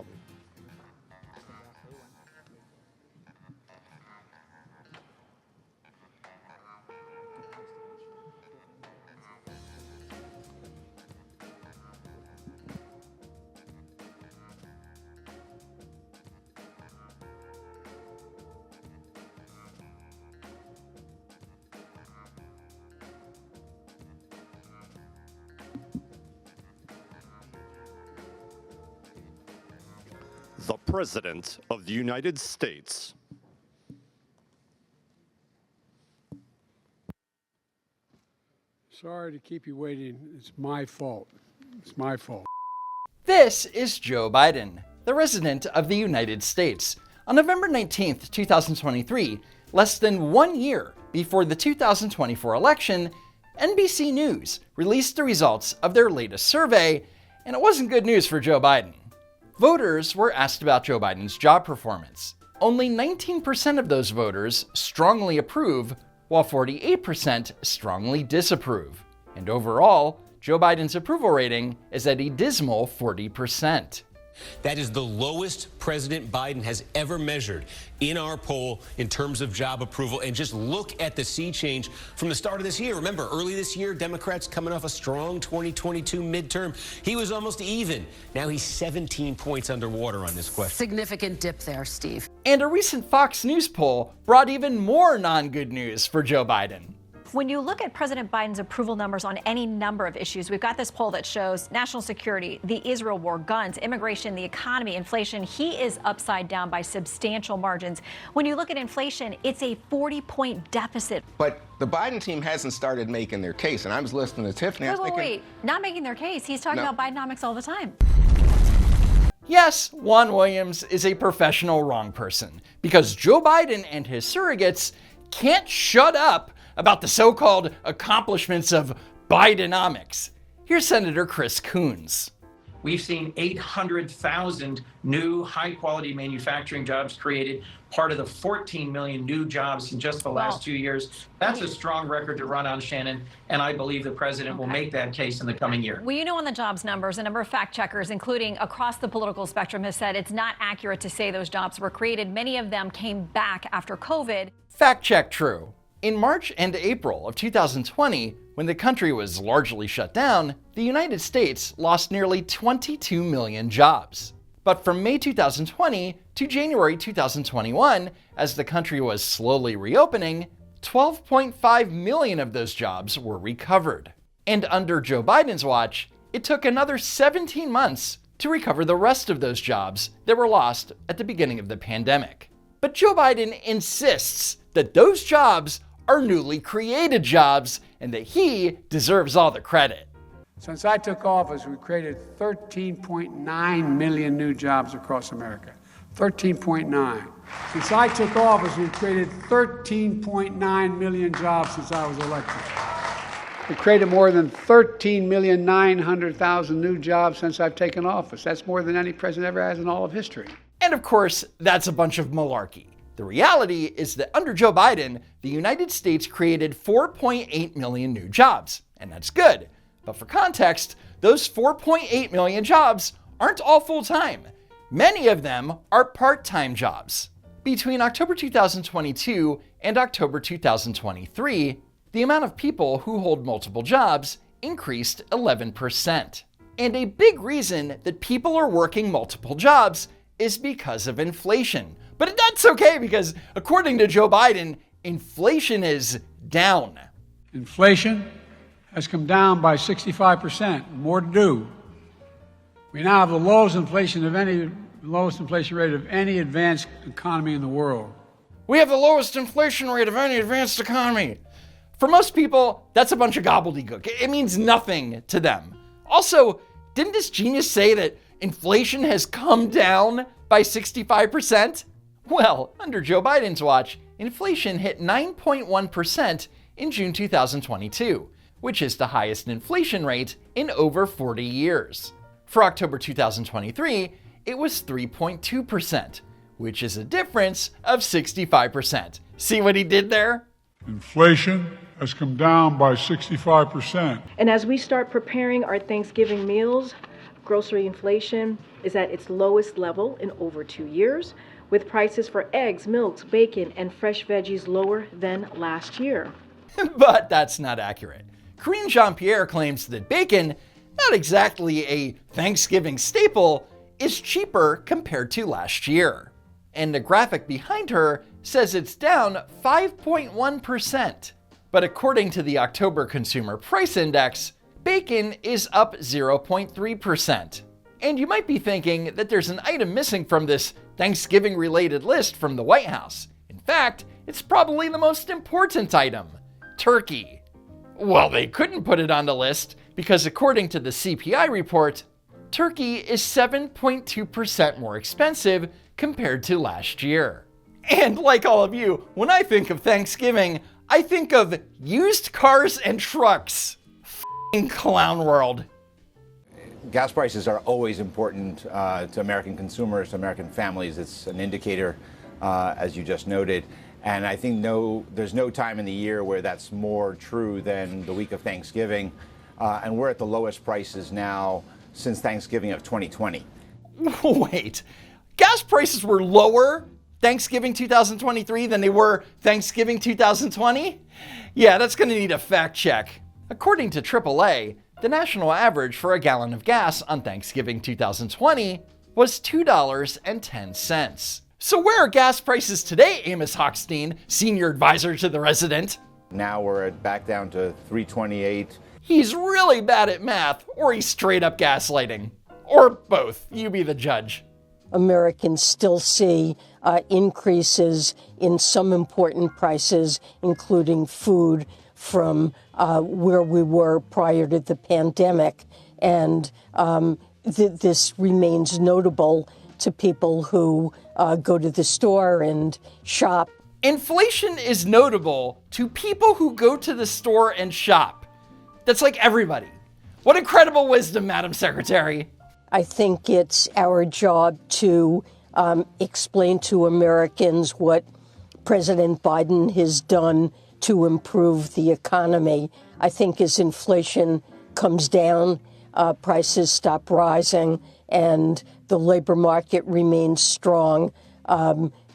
trouble. The President of the United States. Sorry to keep you waiting. It's my fault. It's my fault. This is Joe Biden, the President of the United States. On November 19th, 2023, less than 1 year before the 2024 election, NBC News released the results of their latest survey, and it wasn't good news for Joe Biden. Voters were asked about Joe Biden's job performance. Only 19% of those voters strongly approve, while 48% strongly disapprove. And overall, Joe Biden's approval rating is at a dismal 40%. That is the lowest President Biden has ever measured in our poll in terms of job approval. And just look at the sea change from the start of this year. Remember, early this year, Democrats coming off a strong 2022 midterm. He was almost even. Now he's 17 points underwater on this question. Significant dip there, Steve. And a recent Fox News poll brought even more non-good news for Joe Biden. When you look at President Biden's approval numbers on any number of issues, we've got this poll that shows national security, the Israel war, guns, immigration, the economy, inflation. He is upside down by substantial margins. When you look at inflation, it's a 40-point deficit. But the Biden team hasn't started making their case. And I was listening to Tiffany. Wait. Not making their case. He's talking about Bidenomics all the time. Yes, Juan Williams is a professional wrong person, because Joe Biden and his surrogates can't shut up about the so-called accomplishments of Bidenomics. Here's Senator Chris Coons. We've seen 800,000 new high-quality manufacturing jobs created, part of the 14 million new jobs in just the last 2 years. That's a strong record to run on, Shannon, and I believe the president will make that case in the coming year. Well, you know, on the jobs numbers, a number of fact checkers, including across the political spectrum, have said it's not accurate to say those jobs were created. Many of them came back after COVID. Fact check true. In March and April of 2020, when the country was largely shut down, the United States lost nearly 22 million jobs. But from May 2020 to January 2021, as the country was slowly reopening, 12.5 million of those jobs were recovered. And under Joe Biden's watch, it took another 17 months to recover the rest of those jobs that were lost at the beginning of the pandemic. But Joe Biden insists that those jobs are newly created jobs and that he deserves all the credit. Since I took office, we created 13.9 million new jobs across America. 13.9. Since I took office, we created 13.9 million jobs since I was elected. We created more than 13,900,000 new jobs since I've taken office. That's more than any president ever has in all of history. And of course, that's a bunch of malarkey. The reality is that under Joe Biden, the United States created 4.8 million new jobs, and that's good. But for context, those 4.8 million jobs aren't all full-time. Many of them are part-time jobs. Between October 2022 and October 2023, the amount of people who hold multiple jobs increased 11%. And a big reason that people are working multiple jobs is because of inflation. But that's okay, because according to Joe Biden, inflation is down. Inflation has come down by 65%. More to do. We now have the lowest inflation rate of any advanced economy in the world. We have the lowest inflation rate of any advanced economy. For most people, that's a bunch of gobbledygook. It means nothing to them. Also, didn't this genius say that inflation has come down by 65%? Well, under Joe Biden's watch, inflation hit 9.1% in June 2022, which is the highest inflation rate in over 40 years. For October 2023, it was 3.2%, which is a difference of 65%. See what he did there? Inflation has come down by 65%. And as we start preparing our Thanksgiving meals, grocery inflation is at its lowest level in over 2 years, with prices for eggs, milks, bacon, and fresh veggies lower than last year. But that's not accurate. Karine Jean-Pierre claims that bacon, not exactly a Thanksgiving staple, is cheaper compared to last year. And the graphic behind her says it's down 5.1%. But according to the October Consumer Price Index, bacon is up 0.3%. And you might be thinking that there's an item missing from this Thanksgiving-related list from the White House. In fact, it's probably the most important item: turkey. Well, they couldn't put it on the list because according to the CPI report, turkey is 7.2% more expensive compared to last year. And like all of you, when I think of Thanksgiving, I think of used cars and trucks. F***ing clown world. Gas prices are always important to American consumers, to American families. It's an indicator, as you just noted. And I think there's no time in the year where that's more true than the week of Thanksgiving. And we're at the lowest prices now since Thanksgiving of 2020. Wait, gas prices were lower Thanksgiving 2023 than they were Thanksgiving 2020? Yeah, that's gonna need a fact check. According to AAA, the national average for a gallon of gas on Thanksgiving 2020 was $2.10. So where are gas prices today, Amos Hochstein, senior advisor to the resident? Now we're back down to $3.28. He's really bad at math, or he's straight up gaslighting. Or both, you be the judge. Americans still see increases in some important prices, including food, from where we were prior to the pandemic. And this remains notable to people who go to the store and shop. Inflation is notable to people who go to the store and shop. That's like everybody. What incredible wisdom, Madam Secretary. I think it's our job to explain to Americans what President Biden has done to improve the economy. I think as inflation comes down, prices stop rising, and the labor market remains strong,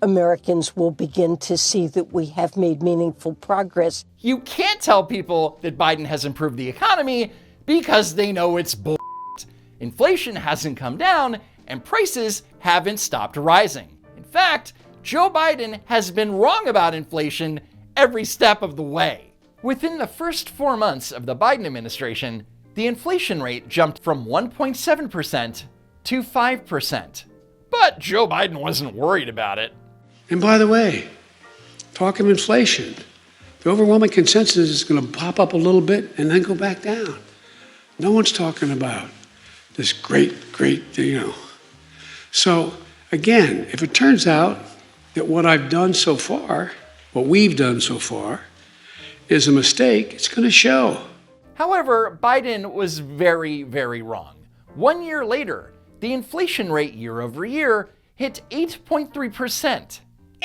Americans will begin to see that we have made meaningful progress. You can't tell people that Biden has improved the economy because they know it's bull. Inflation hasn't come down and prices haven't stopped rising. In fact, Joe Biden has been wrong about inflation every step of the way. Within the first 4 months of the Biden administration, the inflation rate jumped from 1.7% to 5%. But Joe Biden wasn't worried about it. And by the way, talk of inflation, the overwhelming consensus is going to pop up a little bit and then go back down. No one's talking about this great, So again, if it turns out that what I've done so far, what we've done so far, is a mistake, it's going to show. However, Biden was very, very wrong. 1 year later, the inflation rate year over year hit 8.3%.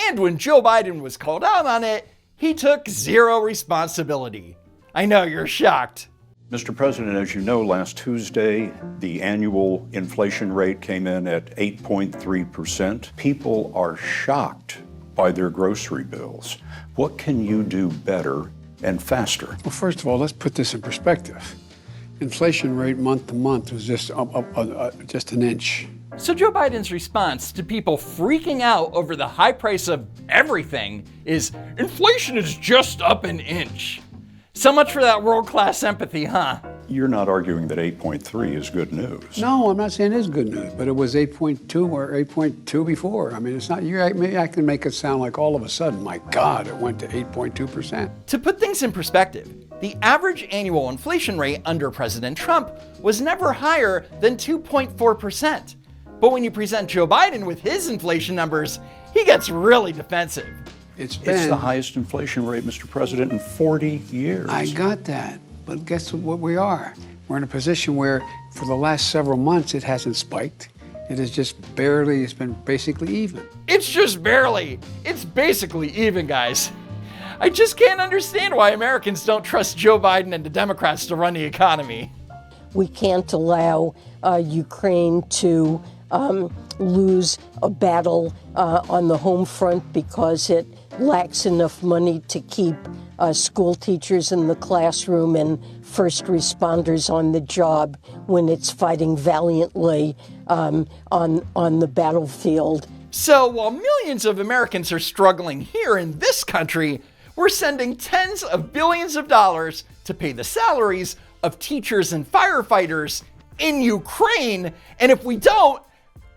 And when Joe Biden was called out on it, he took zero responsibility. I know you're shocked. Mr. President, as you know, last Tuesday, the annual inflation rate came in at 8.3%. People are shocked by their grocery bills. What can you do better and faster? Well, first of all, let's put this in perspective. Inflation rate month to month was just an inch. So Joe Biden's response to people freaking out over the high price of everything is, inflation is just up an inch. So much for that world-class empathy, huh? You're not arguing that 8.3 is good news. No, I'm not saying it is good news, but it was 8.2 or 8.2 before. I mean, it's not, I can make it sound like all of a sudden, my God, it went to 8.2%. To put things in perspective, the average annual inflation rate under President Trump was never higher than 2.4%. But when you present Joe Biden with his inflation numbers, he gets really defensive. It's the highest inflation rate, Mr. President, in 40 years. I got that, but guess what we are? We're in a position where for the last several months it hasn't spiked. It is just barely, it's been basically even. It's just barely. It's basically even, guys. I just can't understand why Americans don't trust Joe Biden and the Democrats to run the economy. We can't allow Ukraine to lose a battle on the home front because it lacks enough money to keep school teachers in the classroom and first responders on the job when it's fighting valiantly on the battlefield. So while millions of Americans are struggling here in this country, we're sending tens of billions of dollars to pay the salaries of teachers and firefighters in Ukraine, and if we don't,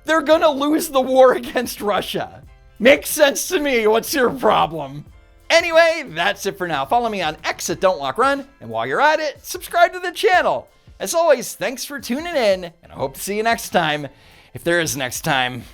they're gonna lose the war against Russia. Makes sense to me. What's your problem? Anyway, that's it for now. Follow me on X at Don't Walk Run, and while you're at it, subscribe to the channel. As always, thanks for tuning in, and I hope to see you next time, if there is next time.